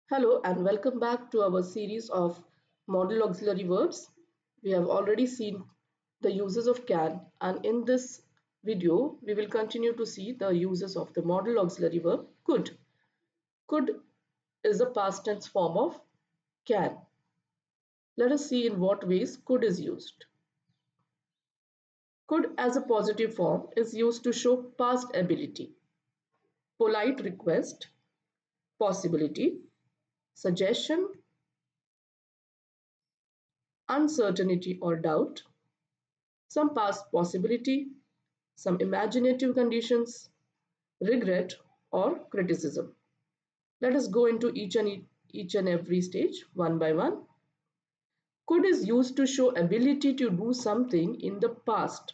Hello and welcome back to our series of modal auxiliary verbs. We have already seen the uses of can, and in this video we will continue to see the uses of the modal auxiliary verb could. Could is a past tense form of can. Let us see in what ways could is used. Could as a positive form is used to show past ability, polite request, possibility, suggestion, uncertainty or doubt, some past possibility, some imaginative conditions, regret, or criticism. Let us go into each and every stage one by one. Could is used to show ability to do something in the past.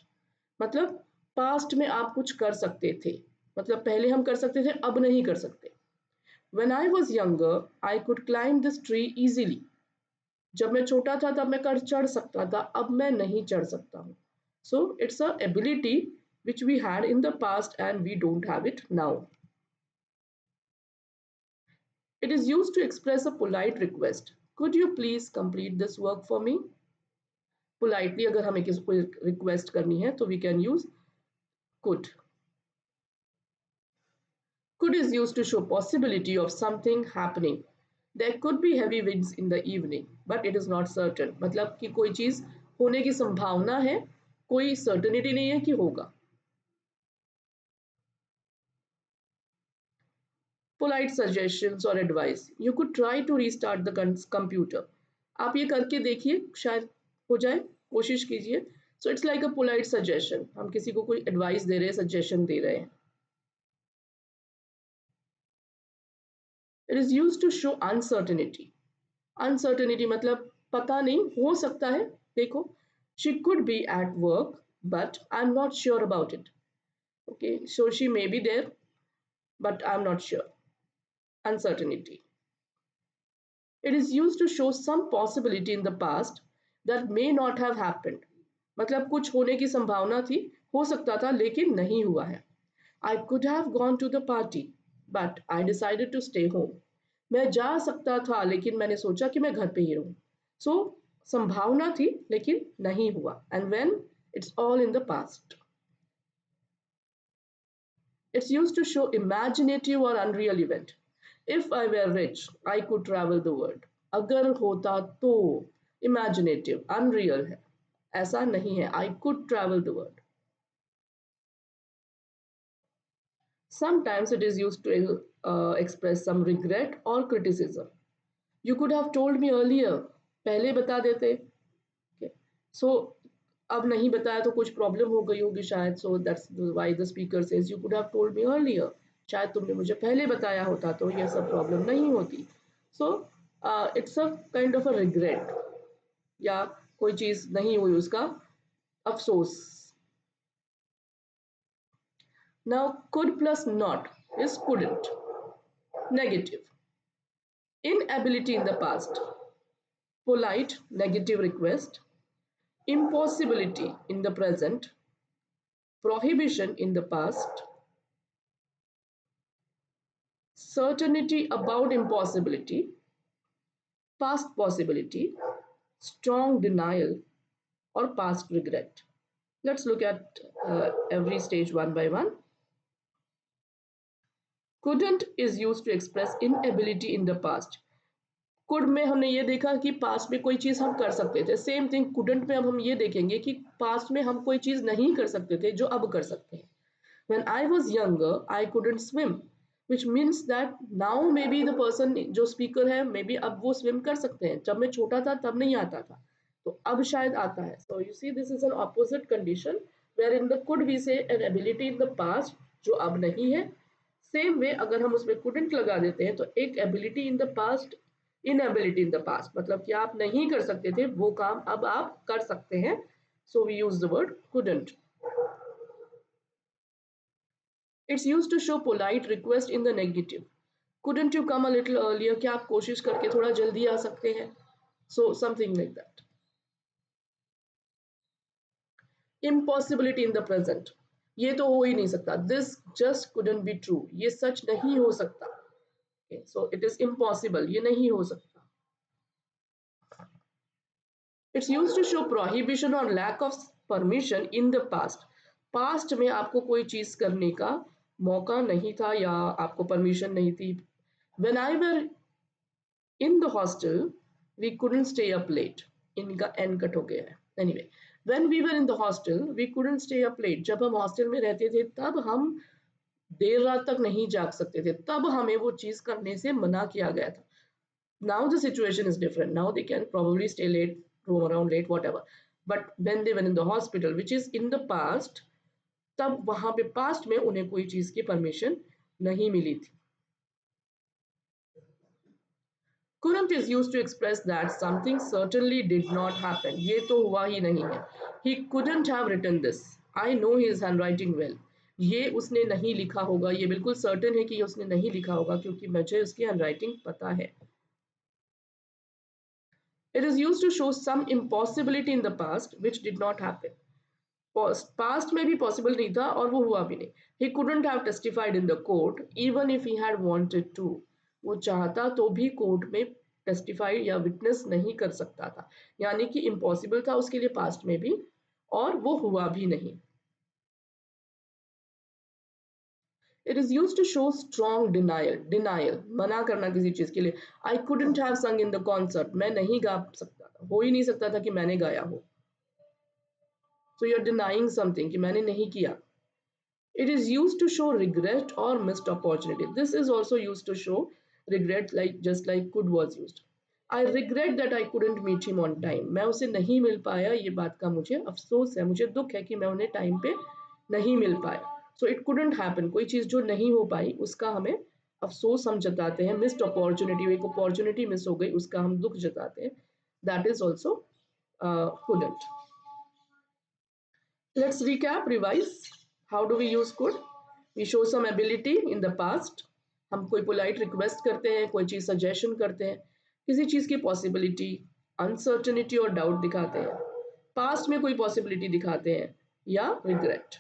मतलब past में आप कुछ कर सकते थे. मतलब पहले हम कर सकते थे, अब नहीं कर सकते. When I was younger, I could climb this tree easily. जब मैं छोटा था तब मैं चढ़ सकता था, अब मैं नहीं चढ़ सकता हूँ. So it's a ability which we had in the past and we don't have it now. It is used to express a polite request. Could you please complete this work for me? Politely अगर हमें किसी को request करनी है तो we can use could. Could is used to show possibility of something happening. There could be heavy winds in the evening, but it is not certain. मतलब कि कोई चीज़ होने की संभावना है, कोई certainty नहीं है कि होगा. Polite suggestions or advice. You could try to restart the computer. आप ये करके देखिए, शायद हो जाए, कोशिश कीजिए. So it's like a polite suggestion. हम किसी को कोई advice दे रहे हैं, suggestion दे रहे हैं. It is used to show uncertainty. Uncertainty मतलब पता नहीं, हो सकता है. देखो, she could be at work, but I'm not sure about it. Okay, so she may be there, but I'm not sure. Uncertainty. It is used to show some possibility in the past that may not have happened. मतलब कुछ होने की संभावना थी, हो सकता था लेकिन नहीं हुआ है. I could have gone to the party, but I decided to stay home. मैं जा सकता था लेकिन मैंने सोचा कि मैं घर पे ही रहूं. So संभावना थी लेकिन नहीं हुआ. And when it's all in the past. It's used to show imaginative or unreal event. If I were rich, I could travel the world. अगर होता तो imaginative, unreal है. ऐसा नहीं है. I could travel the world. Sometimes it is used to express some regret or criticism. You could have told me earlier. पहले बता देते. Okay. So अब नहीं बताया तो कुछ प्रॉब्लम हो गई होगी शायद. So that's why the speaker says you could have told me earlier. शायद तुमने मुझे पहले बताया होता तो ये सब प्रॉब्लम नहीं होती. So it's a kind of a regret. या कोई चीज नहीं हुई उसका अफसोस. Now could plus not is couldn't. Negative. Inability in the past. Polite negative request. Impossibility in the present. Prohibition in the past. Certainty about impossibility. Past possibility. Strong denial or past regret. Let's look at every stage one by one. Couldn't is used to express inability in the past. Could में हमने ये देखा कि past में कोई चीज़ हम कर सकते थे. सेम थिंग कुडंट में अब हम ये देखेंगे कि पास्ट में हम कोई चीज़ नहीं कर सकते थे जो अब कर सकते हैं. When I was younger, I couldn't swim, which means that now maybe the person जो स्पीकर है maybe अब वो स्विम कर सकते हैं. जब मैं छोटा था तब नहीं आता था, तो अब शायद आता है. So you see this is an opposite condition where in the could we say an ability in the past जो अब नहीं है. सेम वे अगर हम उसमें couldn't लगा देते हैं तो एक ability in the past, inability in the past मतलब कि आप नहीं कर सकते थे वो काम अब आप कर सकते हैं. So we use the word couldn't. It's used to show polite request in the negative. Couldn't you come a little earlier? क्या आप कोशिश करके थोड़ा जल्दी आ सकते हैं? So something like that. Impossibility in the present. ये तो हो ही नहीं सकता. This just couldn't be true. ये सच नहीं हो सकता. so it is impossible, ये नहीं हो सकता. It's used to show prohibition or lack of permission in the past. Past में आपको कोई चीज करने का मौका नहीं था या आपको परमिशन नहीं थी. When I were in the hostel, we couldn't stay up late. इनका एन कट हो गया है. Anyway, when we were in the hostel, we couldn't stay up late. जब हम हॉस्टल में रहते थे तब हम देर रात तक नहीं जाग सकते थे, तब हमें वो चीज करने से मना किया गया था. Now the situation is different. Now they can probably stay late, roam around late, whatever. But when they were in the hospital, which is in the past, तब वहां पे पास्ट में उन्हें कोई चीज की परमिशन नहीं मिली थी. Couldn't is used to express that something certainly did not happen. ये तो हुआ ही नहीं है. He couldn't have written this. I know his handwriting well. ये उसने नहीं लिखा होगा, ये बिल्कुल सर्टेन है कि ये उसने नहीं लिखा होगा क्योंकि मुझे उसकी हैंडराइटिंग पता है. It is used to show some impossibility in the past which did not happen. Past में भी possible नहीं था और वो हुआ भी नहीं. He couldn't have testified in the court even if he had wanted to. वो चाहता तो भी कोर्ट में टेस्टिफाई या विटनेस नहीं कर सकता था. यानी कि इम्पॉसिबल था उसके लिए पास्ट में भी और वो हुआ भी नहीं. It is used to show strong denial. Denial मना करना किसी चीज के लिए. I couldn't have sung in the concert. मैं नहीं गा सकता था, हो ही नहीं सकता था कि मैंने गाया हो. So you're denying something कि मैंने नहीं किया. It is used to show regret or missed opportunity. This is also used to show regret, like just like could was used. I regret that I couldn't meet him on time. मैं उसे नहीं मिल पाया, ये बात का मुझे अफसोस है, मुझे दुख है कि मैं उन्हें टाइम पे नहीं मिल पाया. So it couldn't happen. कोई चीज जो नहीं हो पाई उसका हमें अफसोस हम जताते हैं. Missed opportunity, एक opportunity मिस हो गई उसका हम दुख जताते हैं. That is also couldn't. Let's recap, revise. How do we use could? We show some ability in the past. हम कोई polite request करते हैं, कोई चीज suggestion करते हैं, किसी चीज की possibility, uncertainty और doubt दिखाते हैं, past में कोई possibility दिखाते हैं या regret.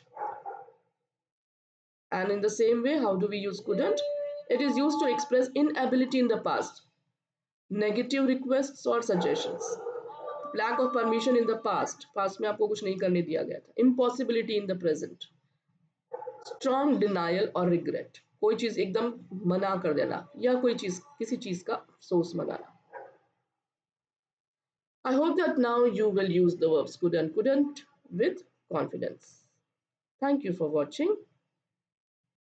And in the same way, how do we use couldn't? It is used to express inability in the past, negative requests or suggestions. Lack of permission in the past, past में आपको कुछ नहीं करने दिया गया था. Impossibility in the present. Strong denial or regret, कोई चीज एकदम मना कर देना या कोई चीज किसी चीज का अफसोस मनाना. I hope that now you will use the verbs could and couldn't with confidence. Thank you for watching.